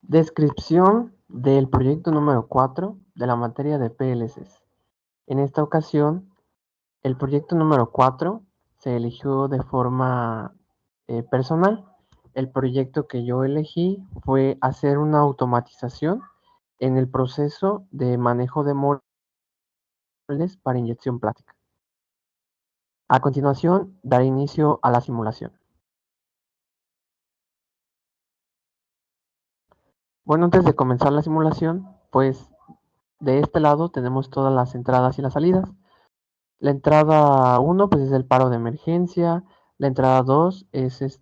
Descripción del proyecto número 4 de la materia de PLCs. En esta ocasión, el proyecto número 4 se eligió de forma personal. El proyecto que yo elegí fue hacer una automatización en el proceso de manejo de moldes para inyección plástica. A continuación, daré inicio a la simulación. Bueno, antes de comenzar la simulación, pues de este lado tenemos todas las entradas y las salidas. La entrada 1 pues es el paro de emergencia, la entrada 2 es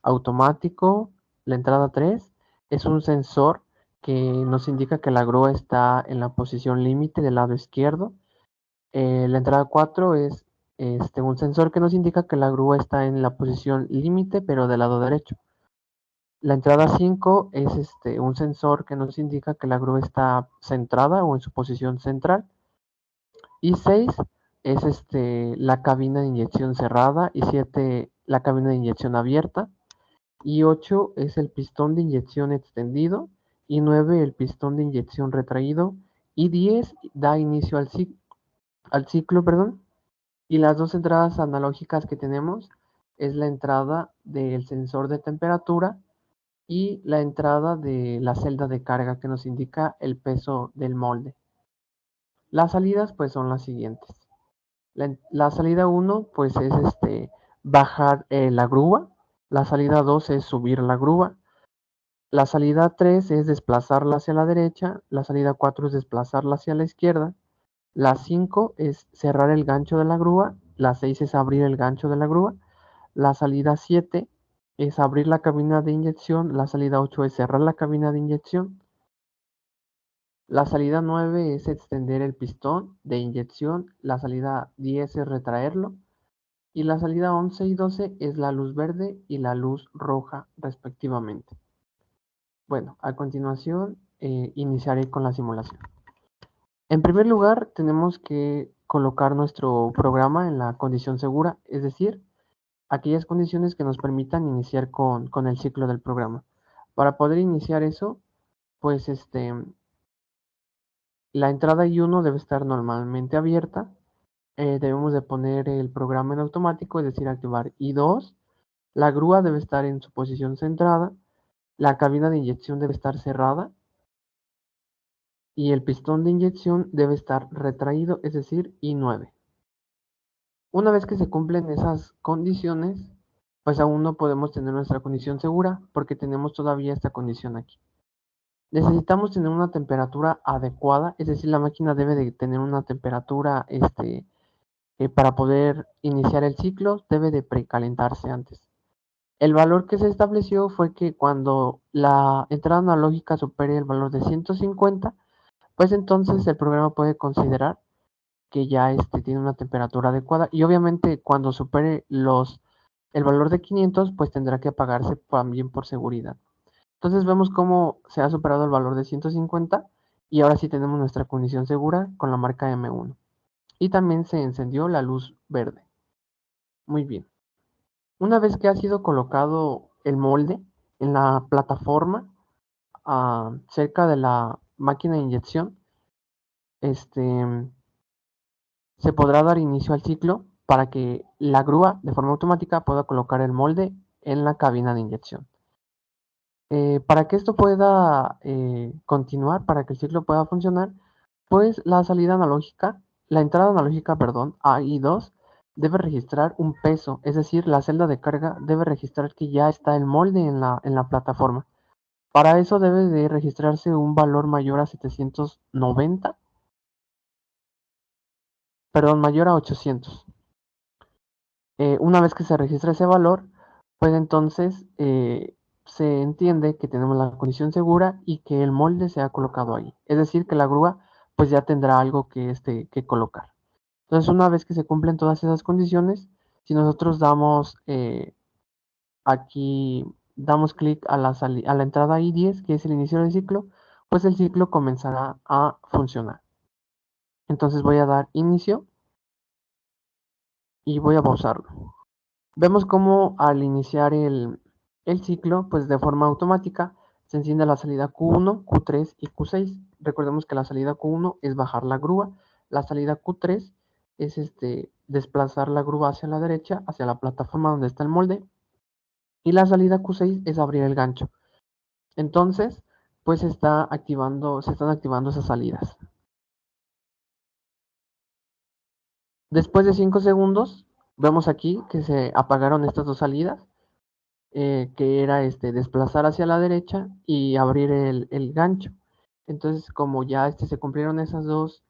automático, la entrada 3 es un sensor que nos indica que la grúa está en la posición límite del lado izquierdo. La entrada 4 es un sensor que nos indica que la grúa está en la posición límite pero del lado derecho. La entrada 5 es un sensor que nos indica que la grúa está centrada o en su posición central. Y 6 es la cabina de inyección cerrada. Y 7 la cabina de inyección abierta. Y 8 es el pistón de inyección extendido. Y 9 el pistón de inyección retraído. Y 10 da inicio al ciclo, perdón. Y las dos entradas analógicas que tenemos es la entrada del sensor de temperatura y la entrada de la celda de carga que nos indica el peso del molde. Las salidas pues son las siguientes. La salida 1 pues es bajar la grúa. La salida 2 es subir la grúa. La salida 3 es desplazarla hacia la derecha. La salida 4 es desplazarla hacia la izquierda. La 5 es cerrar el gancho de la grúa. La 6 es abrir el gancho de la grúa. La salida 7 es abrir la cabina de inyección. La salida 8 es cerrar la cabina de inyección. La salida 9 es extender el pistón de inyección. La salida 10 es retraerlo. Y la salida 11 y 12 es la luz verde y la luz roja respectivamente. Bueno, a continuación iniciaré con la simulación. En primer lugar, tenemos que colocar nuestro programa en la condición segura, es decir, aquellas condiciones que nos permitan iniciar con el ciclo del programa. Para poder iniciar eso, pues la entrada I1 debe estar normalmente abierta. Debemos de poner el programa en automático, es decir, activar I2. La grúa debe estar en su posición centrada, la cabina de inyección debe estar cerrada y el pistón de inyección debe estar retraído, es decir, I9. Una vez que se cumplen esas condiciones, pues aún no podemos tener nuestra condición segura porque tenemos todavía esta condición aquí. Necesitamos tener una temperatura adecuada, es decir, la máquina debe de tener una temperatura para poder iniciar el ciclo, debe de precalentarse antes. El valor que se estableció fue que cuando la entrada analógica supere el valor de 150, pues entonces el programa puede considerar que ya tiene una temperatura adecuada y obviamente cuando supere el valor de 500, pues tendrá que apagarse también por seguridad. Entonces vemos cómo se ha superado el valor de 150 y ahora sí tenemos nuestra condición segura con la marca M1. Y también se encendió la luz verde. Muy bien. Una vez que ha sido colocado el molde en la plataforma cerca de la máquina de inyección, este, se podrá dar inicio al ciclo para que la grúa de forma automática pueda colocar el molde en la cabina de inyección. Para que esto pueda continuar, para que el ciclo pueda funcionar, pues la entrada analógica, perdón, AI2 debe registrar un peso, es decir, la celda de carga debe registrar que ya está el molde en la plataforma. Para eso debe de registrarse un valor mayor a 790, perdón, mayor a 800. Una vez que se registra ese valor, pues entonces se entiende que tenemos la condición segura y que el molde se ha colocado ahí. Es decir, que la grúa pues ya tendrá algo que colocar. Entonces, una vez que se cumplen todas esas condiciones, si nosotros damos aquí, damos clic a la entrada I10, que es el inicio del ciclo, pues el ciclo comenzará a funcionar. Entonces voy a dar inicio y voy a pausarlo. Vemos cómo al iniciar el ciclo, pues de forma automática, se enciende la salida Q1, Q3 y Q6. Recordemos que la salida Q1 es bajar la grúa, la salida Q3 es desplazar la grúa hacia la derecha, hacia la plataforma donde está el molde, y la salida Q6 es abrir el gancho. Entonces, pues se están activando esas salidas. Después de 5 segundos, vemos aquí que se apagaron estas dos salidas, que era desplazar hacia la derecha y abrir el gancho. Entonces, como ya se cumplieron esas dos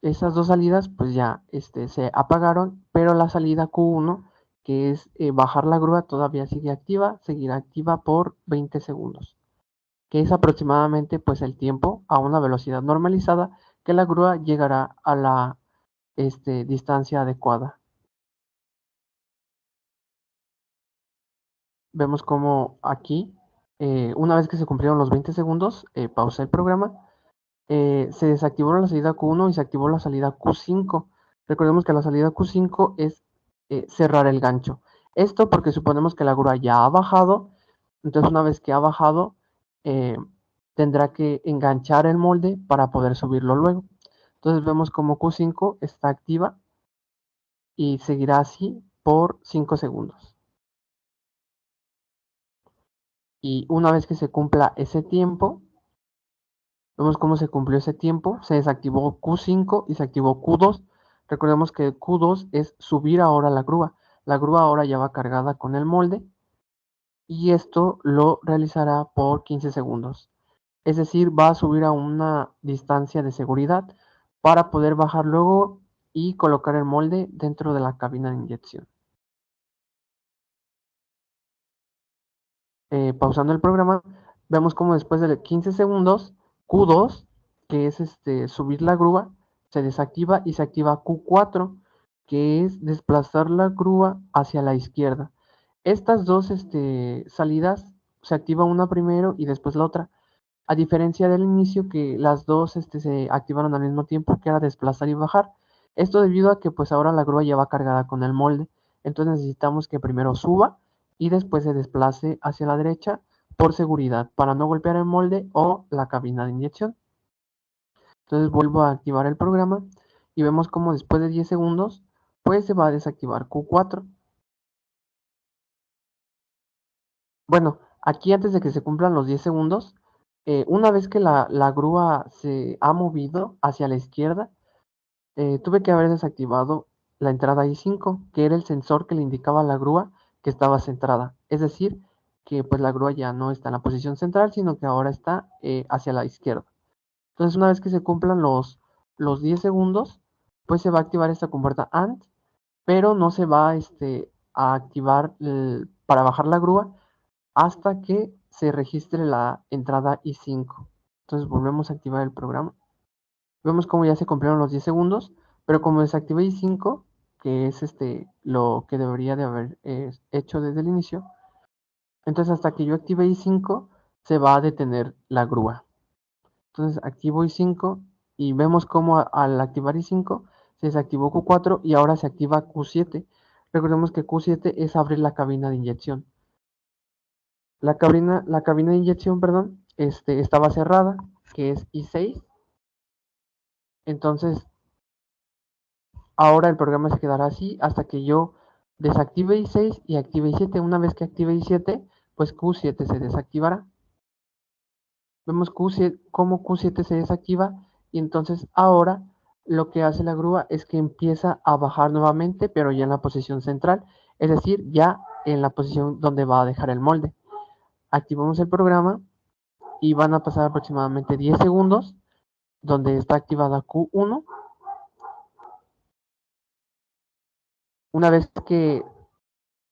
salidas, pues ya se apagaron, pero la salida Q1, que es bajar la grúa, todavía sigue activa, seguirá activa por 20 segundos, que es aproximadamente pues el tiempo a una velocidad normalizada que la grúa llegará a la distancia adecuada. Vemos como aquí, una vez que se cumplieron los 20 segundos, pausé el programa, se desactivó la salida Q1 y se activó la salida Q5. Recordemos que la salida Q5 es cerrar el gancho. Esto porque suponemos que la grúa ya ha bajado, entonces una vez que ha bajado, eh, tendrá que enganchar el molde para poder subirlo luego. Entonces vemos como Q5 está activa y seguirá así por 5 segundos. Y una vez que se cumpla ese tiempo, vemos cómo se cumplió ese tiempo, se desactivó Q5 y se activó Q2. Recordemos que Q2 es subir ahora la grúa. La grúa ahora ya va cargada con el molde y esto lo realizará por 15 segundos. Es decir, va a subir a una distancia de seguridad para poder bajar luego y colocar el molde dentro de la cabina de inyección. Pausando el programa, vemos como después de 15 segundos, Q2, que es subir la grúa, se desactiva y se activa Q4, que es desplazar la grúa hacia la izquierda. Estas dos salidas se activa una primero y después la otra. A diferencia del inicio que las dos se activaron al mismo tiempo, que era desplazar y bajar. Esto debido a que pues ahora la grúa ya va cargada con el molde. Entonces necesitamos que primero suba y después se desplace hacia la derecha por seguridad, para no golpear el molde o la cabina de inyección. Entonces vuelvo a activar el programa y vemos como después de 10 segundos pues se va a desactivar Q4. Bueno, aquí antes de que se cumplan los 10 segundos, una vez que la grúa se ha movido hacia la izquierda, tuve que haber desactivado la entrada I5, que era el sensor que le indicaba a la grúa que estaba centrada. Es decir, que pues la grúa ya no está en la posición central, sino que ahora está hacia la izquierda. Entonces, una vez que se cumplan los 10 segundos, pues se va a activar esta compuerta AND, pero no se va a activar para bajar la grúa hasta que se registre la entrada I5. Entonces volvemos a activar el programa. Vemos como ya se cumplieron los 10 segundos, pero como desactivé I5, que es lo que debería de haber hecho desde el inicio, entonces hasta que yo active I5 se va a detener la grúa. Entonces activo I5 y vemos como al activar I5 se desactivó Q4 y ahora se activa Q7. Recordemos que Q7 es abrir la cabina de inyección. La cabina de inyección, perdón, estaba cerrada, que es I6. Entonces, ahora el programa se quedará así hasta que yo desactive I6 y active I7. Una vez que active I7, pues Q7 se desactivará. Vemos cómo Q7 se desactiva y entonces ahora lo que hace la grúa es que empieza a bajar nuevamente, pero ya en la posición central, es decir, ya en la posición donde va a dejar el molde. Activamos el programa y van a pasar aproximadamente 10 segundos donde está activada Q1. Una vez que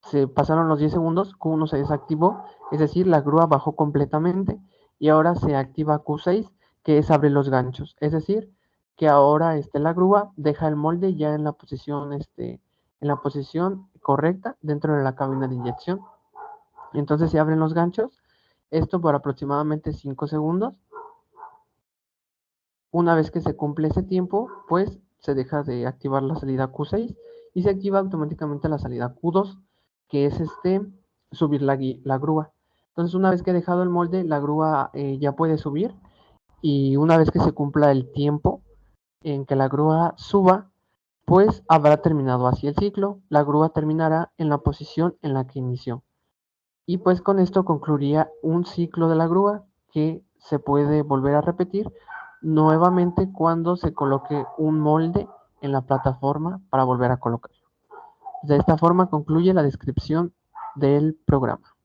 se pasaron los 10 segundos, Q1 se desactivó, es decir, la grúa bajó completamente y ahora se activa Q6, que es abrir los ganchos, es decir, que ahora la grúa deja el molde ya en la posición correcta dentro de la cabina de inyección. Entonces se abren los ganchos, esto por aproximadamente 5 segundos. Una vez que se cumple ese tiempo, pues se deja de activar la salida Q6 y se activa automáticamente la salida Q2, que es subir la grúa. Entonces, una vez que he dejado el molde, la grúa ya puede subir, y una vez que se cumpla el tiempo en que la grúa suba, pues habrá terminado así el ciclo. La grúa terminará en la posición en la que inició. Y pues con esto concluiría un ciclo de la grúa que se puede volver a repetir nuevamente cuando se coloque un molde en la plataforma para volver a colocarlo. De esta forma concluye la descripción del programa.